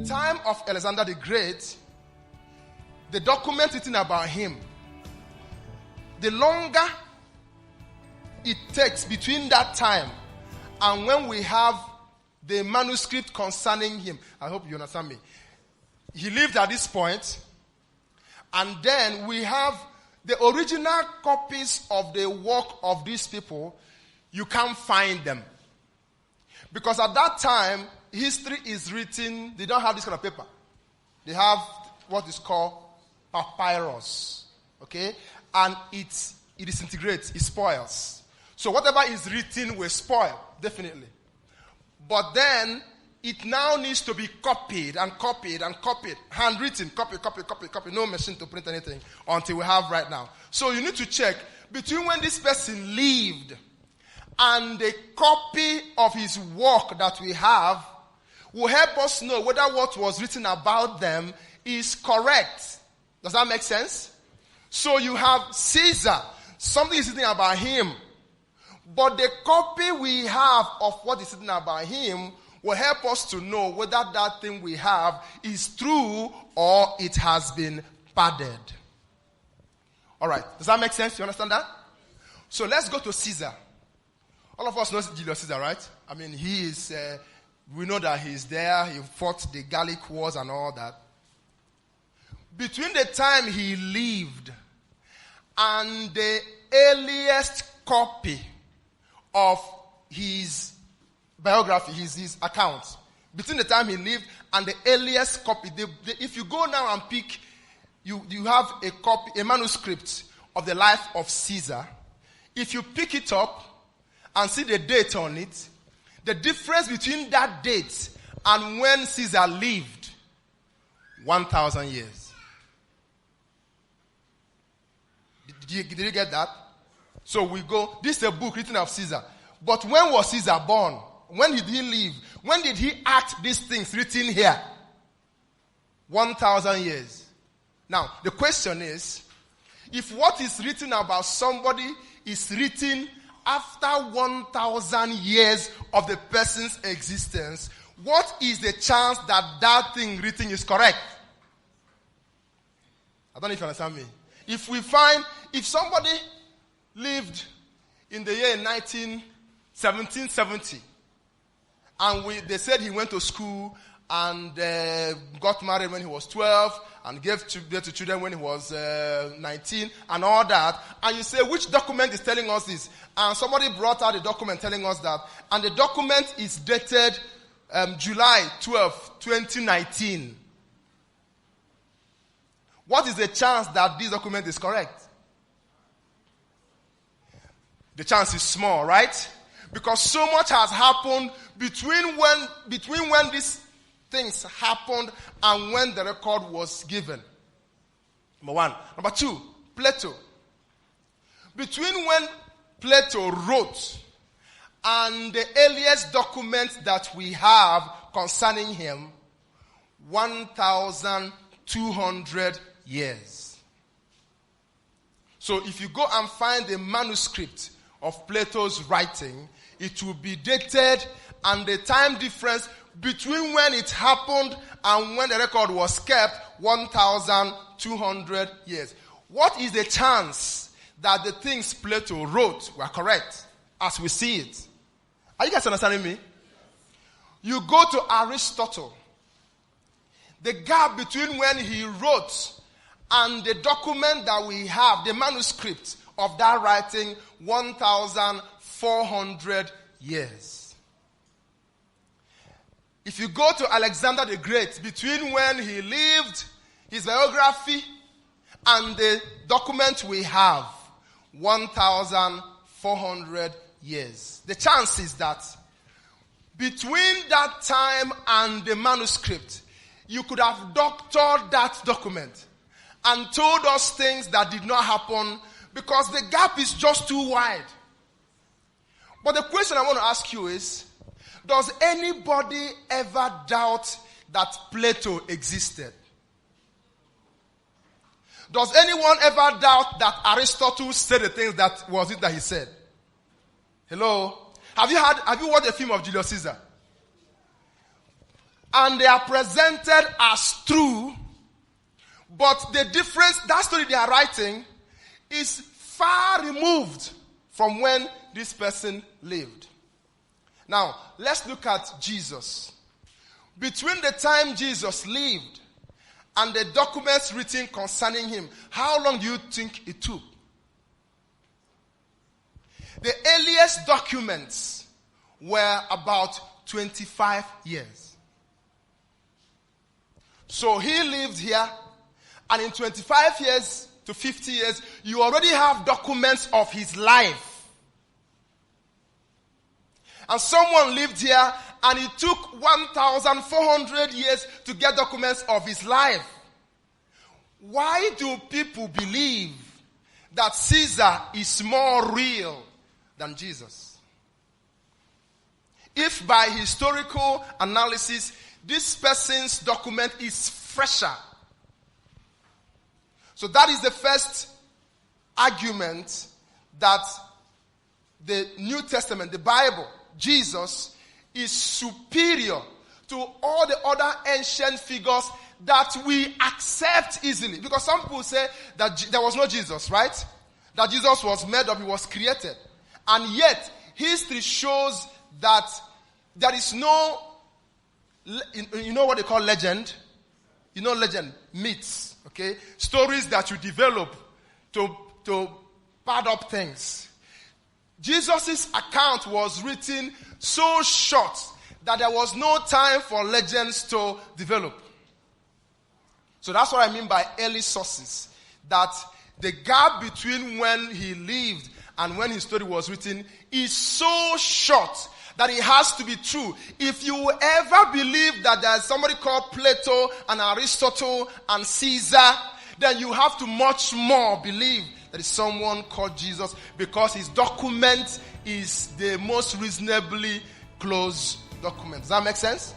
time of Alexander the Great, the document written about him, the longer it takes between that time and when we have the manuscript concerning him. I hope you understand me. He lived at this point, and then we have the original copies of the work of these people. You can't find them. Because at that time, history is written, they don't have this kind of paper. They have what is called papyrus. Okay? And it disintegrates, it spoils. So whatever is written will spoil, definitely. But then, it now needs to be copied and copied and copied. Handwritten, copy. No machine to print anything until we have right now. So you need to check between when this person lived and the copy of his work that we have will help us know whether what was written about them is correct. Does that make sense? So you have Caesar. Something is written about him. But the copy we have of what is written about him will help us to know whether that thing we have is true or it has been padded. All right. Does that make sense? You understand that? So let's go to Caesar. All of us know Julius Caesar, right? I mean, he is, we know that he's there. He fought the Gallic Wars and all that. Between the time he lived and the earliest copy of his biography, his account, between the time he lived and the earliest copy, if you go now and pick, you have a copy, a manuscript of the life of Caesar. If you pick it up and see the date on it, the difference between that date and when Caesar lived, 1,000 years. Did you get that? So we go, this is a book written of Caesar. But when was Caesar born? When did he live? When did he act these things written here? 1,000 years. Now, the question is, if what is written about somebody is written after 1,000 years of the person's existence, what is the chance that that thing written is correct? I don't know if you understand me. If somebody lived in the year 1770, and they said he went to school and got married when he was 12 and gave birth to children when he was 19 and all that, and you say, which document is telling us this? And somebody brought out a document telling us that, and the document is dated July 12, 2019. What is the chance that this document is correct? The chance is small, right? Because so much has happened between when these things happened and when the record was given. Number one. Number two, Plato. Between when Plato wrote and the earliest document that we have concerning him, 1,200 years. So if you go and find the manuscript of Plato's writing, it will be dated, and the time difference between when it happened and when the record was kept, 1,200 years. What is the chance that the things Plato wrote were correct as we see it? Are you guys understanding me? You go to Aristotle. The gap between when he wrote and the document that we have, the manuscript of that writing, 1,400 years. If you go to Alexander the Great, between when he lived, his biography, and the document we have, 1,400 years. The chance is that between that time and the manuscript, you could have doctored that document and told us things that did not happen because the gap is just too wide. But the question I want to ask you is, does anybody ever doubt that Plato existed? Does anyone ever doubt that Aristotle said the things that was it that he said? Hello? Have you watched a film of Julius Caesar? and they are presented as true, but the difference, that story they are writing is far removed from when this person lived. Now, let's look at Jesus. Between the time Jesus lived and the documents written concerning him, how long do you think it took? The earliest documents were about 25 years. So he lived here, and in 25 years to 50 years, you already have documents of his life. And someone lived here, and it took 1,400 years to get documents of his life. Why do people believe that Caesar is more real than Jesus? If by historical analysis, this person's document is fresher. So that is the first argument, that the New Testament, the Bible, Jesus, is superior to all the other ancient figures that we accept easily. Because some people say that there was no Jesus, right? That Jesus was made up, he was created. And yet, history shows that there is no, you know what they call legend? You know legend? Myths, okay? Stories that you develop to pad up things. Jesus' account was written so short that there was no time for legends to develop. So that's what I mean by early sources. That the gap between when he lived and when his story was written is so short that it has to be true. If you ever believe that there's somebody called Plato and Aristotle and Caesar, then you have to much more believe there is someone called Jesus, because his document is the most reasonably close document. Does that make sense?